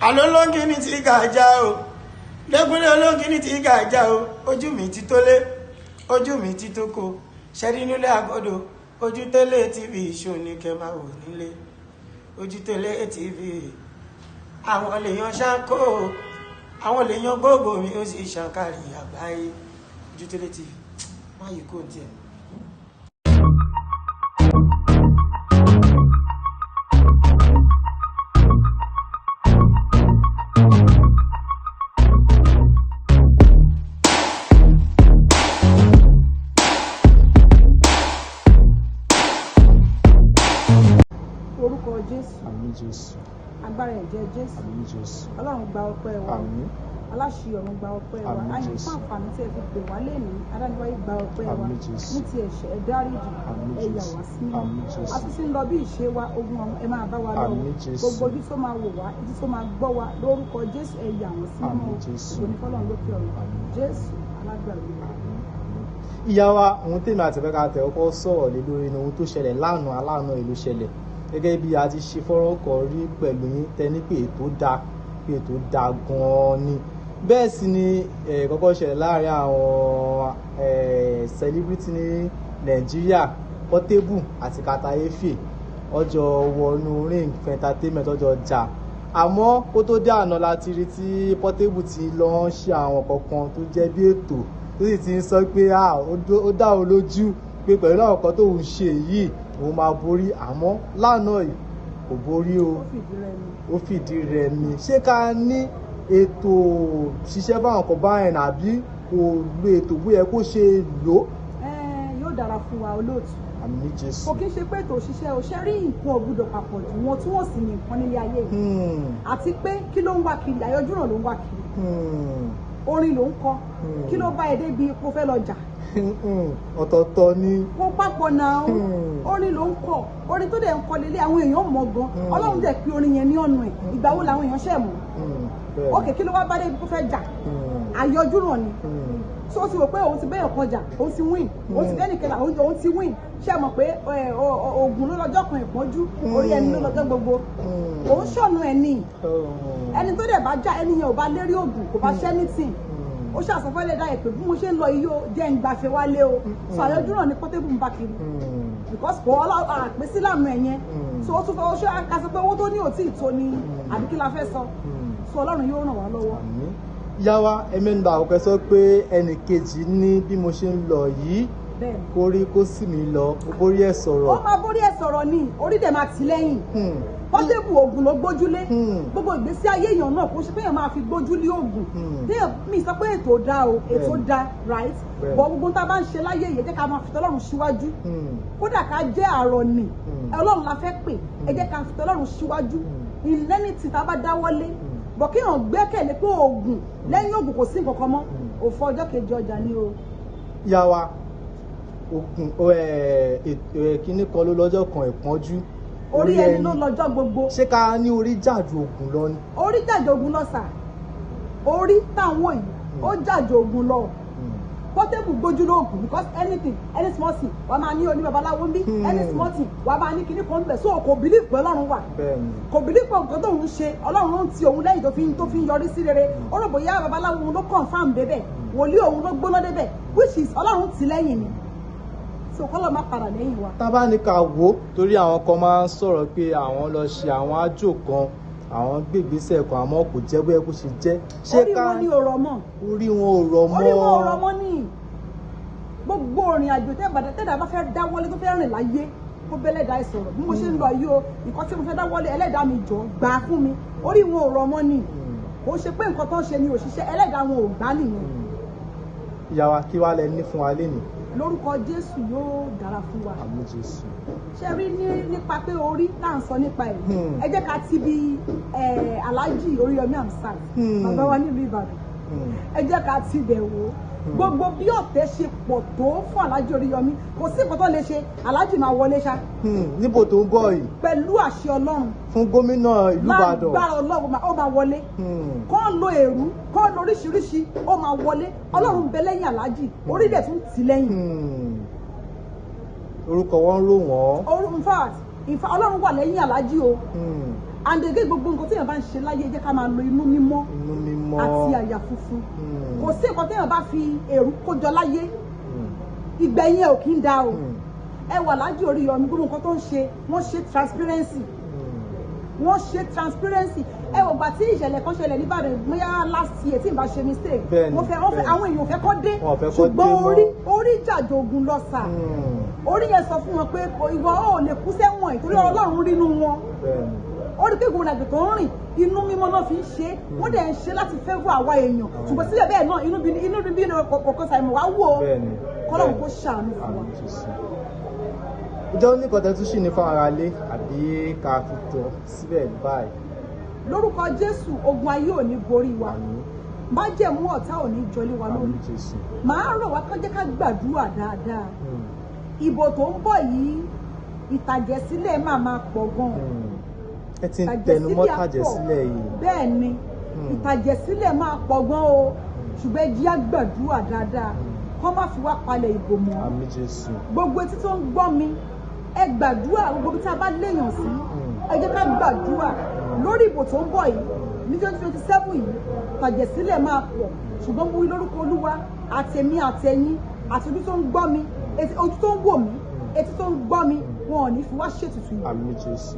Alolongini ti gàjà o. Lẹ́gúnlé olóngini ti gàjà o. Ojú mi ti tólé, ojú mi ti tóko. Ṣẹ́rí nílé àgọ́dọ̀, ojú tẹ́lẹ̀ TV show ní kẹ́ máa wò nílé. Ojú tẹ́lẹ̀ TV. Àwọn lèèyàn ṣáńkó, àwọn lèèyàn gbogbo mi ó sì ṣàǹkàrí àgbáyé. Ojú tẹ́lẹ̀ TV. Má yìí kò tiẹ̀. Orúkọ Jésù. Àmín Jésù. Agbára ẹ̀jẹ̀ Jésù. Àmín Jésù. Ọlọ́run gba ọpẹ́ wa. Àmín. Aláṣẹ ọ̀run gba ọpẹ́ wa. Àmín Ayé Jésù. fún àǹfààní tí ẹ fi pè wá lénìí. Adániwáyé gba ọpẹ́ wa. Àmín Jésù. Ní ti ẹ̀ṣẹ̀ ẹ dáríjì. Àmín Ẹ yà Jésù. wá sí mímọ́. Àmín Jésù. Àti sí ń lọ bí ìṣe wa ogun ọmọ ẹ máa bá wa lọ. Àmín Jésù. Gbogbo ojú tó máa wò wá, ojú tó máa gbọ́ wa lórúkọ Jésù ẹ yà wọ́n sí mímọ́. Àmín Jésù. Ògo ni fọ́lọ́run lókè ọ̀run. Àmín. Jésù alágbàwí. Ìyá wa, ohun tèmi àti ẹ̀ka tẹ̀ ọkọ̀ sọ̀rọ̀ lé lórí ni ohun tó ṣẹlẹ̀ lánàá ìlú ṣẹlẹ̀. Gẹ́gẹ́ bí a ti ṣe fọ́nrán kan rí pẹ̀lú yín tẹ́ni pé ètò dáa gan-an ni. Bẹ́ẹ̀ sì ni kọ́kọ́ ṣẹlẹ̀ láàrin àwọn celebrity ní Nàìjíríà, Portable àti Kata Efe ọjọ́ wọnú ring for entertainment ọjọ́ jà. Àmọ́ kó tó dé àná láti rí tí Portable ti lọ ń ṣe àwọn kankan tó jẹ́ bí ètò tó sì ti ń sọ pé ó dá òun lójú pé pẹ̀lú àwọn kan tó ń ṣe yìí òun máa borí, àmọ́ lánàá yìí kò borí o, ó fìdí rẹmi. Ṣé ká ní ètò ṣiṣẹ́ báwọn kan báyẹn àbí kò lo ètò bóyá kó ṣe lò? Yóò dára fún wa olóòtú. Àmín Jésù. Kò kí ń ṣe pé ètò òṣìṣẹ́ òṣẹ́ rí nǹkan ògbúdọ̀ papọ̀ jù wọn tí wọ́n sì ní nǹkan nílé ayé yìí. Àti pé kí ló ń wá kiri, àyọjúràn ló ń wá kiri. Orin ló ń kọ. Kí ló bá ẹ débi ipò fẹ́ lọ jà? Ọ̀tọ̀ọ̀tọ̀ ni. Wọ́n papọ̀ náà orin ló ń kọ. Orin tó dẹ̀ ń kọ lélẹ̀ àwọn èèyàn mọ̀ gan. Ọlọ́run dẹ̀ pé orin yẹn ní ọ̀nà ẹ̀. Ìgbà wo làwọn èèyàn ṣẹ̀ mọ̀? Ókè kí ló wá bá débi ipò fẹ́ jà? Àyọjúràn ni. So ó ti rò pé òun ti bẹ́ẹ̀ kọjà, òun ti win, òun ti bẹ́ẹ̀ nìkẹ́lá, òun ti win. Ṣé mọ̀ pé oògùn ló lọ́jọ́ kan ìpọ́njú, orí ẹni ló lọ́jọ́ gbogbo. Òun ṣọ̀nù ẹ̀ ní. Ẹni tó dẹ̀ bá já ẹni yẹn ò bá lérí oògùn, kò bá ṣẹ́ anything. Ó ṣàṣọfẹ́lẹ̀ dá ẹ̀pẹ̀ bí mo ṣe ń lọ iye jẹ́ ń gbafẹ́ wálé o. So àyọjúràn ni Portable ń bá kiri. Because kò àpè sí lànà ẹ̀ yẹn. So ó tún fẹ́ ó ṣe àkàṣe pé owó tó ní òtí ìtò ni àbí kí la fẹ́ sọ. So Ọlọ́run yóò ràn wá lọ́wọ́. Ìyá wa, ẹ̀mẹ́nu bá àkọ́kọ́ sọ pé ẹnì kejì ní bí mo ṣe ń lọ yìí kó rí kó sì mí lọ, ó borí ẹ̀ sọ̀rọ̀. Ó máa borí ẹ̀ sọ̀rọ̀ ni, orí dẹ̀ máa tì lẹ́yìn. Portable oògùn ló gbójúlé. Gbogbo ìgbésí ayé èèyàn náà kò ṣe pé èèyàn máa fi gbójúlé oògùn. Mi sọ pé ètò dá o, ètò dá right. Bọ̀ gbogbo tá a bá ń ṣe láyé yìí, ẹ jẹ́ ká máa fi tọ́lọ́run síwájú. Kódà ká jẹ́ àrọ̀ nì, Ọlọ́run la fẹ́ pè, ẹ jẹ́ ká fi tọ́lọ́run síwájú. Ìlẹ́ni tí tá a bá dáwọ́lé. Bọ̀ kí èèyàn gbẹ́kẹ̀lé pé oògùn lẹ́yìn oògùn kò sí nǹkan kan mọ́, òfò ọjọ́ kejì ọjà ni o. Ìyá wa, oògùn kíní kan ló lọ́jọ́ kan ìpọ́njú. Orí ẹni ló lọ́jọ́ gbogbo. Ṣé ká ní orí jàjù oògùn lọ ni? Orí jàjù oògùn lọ sà. Orí táwọn yìí ó jàjù oògùn lọ. Portable gbójú lóògùn because anything any small thing wàá máa ní oní babaláwo ń bí any small thing wàá máa ní kíní kan ń bẹ̀ so kò believe pé Ọlọ́run wà. Kò believe pé nǹkan tóun ṣe Ọlọ́run ló ń ti òun lẹ́yìn tó fi ń yọrí sí rere. Ó rò bóyá babaláwo òun ló confirm débẹ̀ wòlíì òun ló gbóná débẹ̀ which is Ọlọ́run ti lẹ́yìn ni. So kọ́lọ̀ má padà lẹ́yìn wa. Tá bá ní ká wò torí àwọn kan máa ń sọ̀rọ̀ pé àwọn lọ ṣe àwọn àjò kan àwọn gbègbèsẹ̀ kan àmọ́ kò jẹ́ bóyá kó ṣe jẹ́. Orí wọn ni ò rọ̀ mọ́. Orí wọn ò rọ̀ mọ́. Orí wọn ò rọ̀ mọ́ ní gbogbo òrìn àjò tẹ́dà bá fẹ́ dáwọ́lé tó fẹ́ rìn láyé kó bẹ́lẹ́dà ẹ̀ sọ̀rọ̀ bí mo ṣe ń lọ yìí o nǹkan tí mo fẹ́ dáwọ́lé ẹlẹ́dàá mi jọ gbà á fún mi orí wọn ò rọ̀ mọ́ ní kò ṣe pé nǹkan tó ń ṣe ni òṣìṣẹ́ ẹlẹ́dàá wọn ò gbà nìyẹn. Ìyá wa, kí wàá lẹ ní fún wa lénìí? Lórúkọ Jésù yóò dára fún wa. Àmín Jésù. Ṣé rí nípa pé orí tá à ń sọ nípa ẹ̀ ẹ jẹ́ ká ti bi Alhaji Oriyomi Hamzat bàbá wa nílùú Ìbàdàn ẹ jẹ́ ká ti bẹ̀ wò gbogbo bí ọ̀tẹ̀ ṣe pọ̀ tó fún Alhaji Oriyomi kò sí nǹkan tó lè ṣe Alhaji máa wọlé ṣá. Níbo tó ń bọ̀ yìí? Pẹ̀lú àṣẹ Ọlọ́run. Fún gómìnà ìlú Ìbàdàn. Lágbára Ọlọ́run ó máa wọlé. Kọ́ lo èrú kọ́ lo oríṣiríṣi ó máa wọlé Ọlọ́run bẹ lẹ́yìn Alhaji orí dẹ̀ tún tì lẹ́yìn. Orúkọ wọn rò wọ́n. In fact Ọlọ́run wà lẹ́yìn Alhaji o. àǹdẹ̀gẹ́ gbogbo nǹkan téèyàn bá ń ṣe láyé jẹ́ ká máa lo inú mímọ́ àti àyà funfun kò sí nǹkan téèyàn bá fi èrú kójọ láyé ìgbẹ̀yìn ẹ̀ ò kí ń da o ẹ wà lájú Oríyọmí gbogbo nǹkan tó ń ṣe wọ́n ṣe transparency ẹ wò gbà tí ìṣẹ̀lẹ̀ kan ṣẹlẹ̀ níbàdàn bóyá last year tí n bá ṣe mistake wọ́n fẹ́ àwọn èèyàn fẹ́ kọ́ dé ṣùgbọ́n orí jàjogún lọ sà orí yẹn sọ fún wọn pé ìwọ ò lè kú sẹ́wọ̀n ìtorí Ọlọ́run rínú wọn ó rí pé gbogbo àgbẹ̀ tó ń rìn inú mímọ́ náà fi ń ṣe wọ́n dẹ̀ ń ṣe láti fẹ́ fún àwa èèyàn ṣùgbọ́n síbẹ̀ bẹ́ẹ̀ náà inú bíbí kọ̀ọ̀kan sàìmọ̀ wá wò ó kọ́lọ́run kó ṣàánú fún wa. ìjọ ní kọ̀tẹ́ tún ṣì ní fún ara lé àbí ká fi tọ́ síbẹ̀ báyìí. lórúkọ Jésù ogun ayé ò ní borí wa májẹ̀mú ọ̀tá ò ní jọlé wa lórí màá rọ̀ wá kán jẹ́ ká gbàdúrà dáadáa ìbò tó ń bọ̀ yìí ìtàjẹ̀sílẹ̀ máa pọ̀ gan-an ẹ ti ń tẹnu mọ́ tàjẹ̀sílẹ̀ yìí bẹ́ẹ̀ ni ìtàjẹ̀sílẹ̀ máa pọ̀ gan o ṣùgbọ́n ẹ jẹ́ á gbàdúrà dáadáa kó má fi wá palẹ̀ ìbò mọ́ àmín Jésù gbogbo etí tó ń gbọ́ mi ẹ gbàdúrà gbogbo bí tá a bá léèyàn sí ẹ jẹ́ ká gbàdúrà lórí ìbò tó ń bọ̀ yìí ní 2027 yìí tàjẹ̀sílẹ̀ máa pọ̀ ṣùgbọ́n mo wí lórúkọ Olúwa àtẹ̀mí àtẹ̀yìn àti ojú tó ń gbọ́ mi ojú tó ń wò mí etí tó ń gbọ́ mi wọn ò ní fi wá ṣètùtù yìí. àmín Jésù.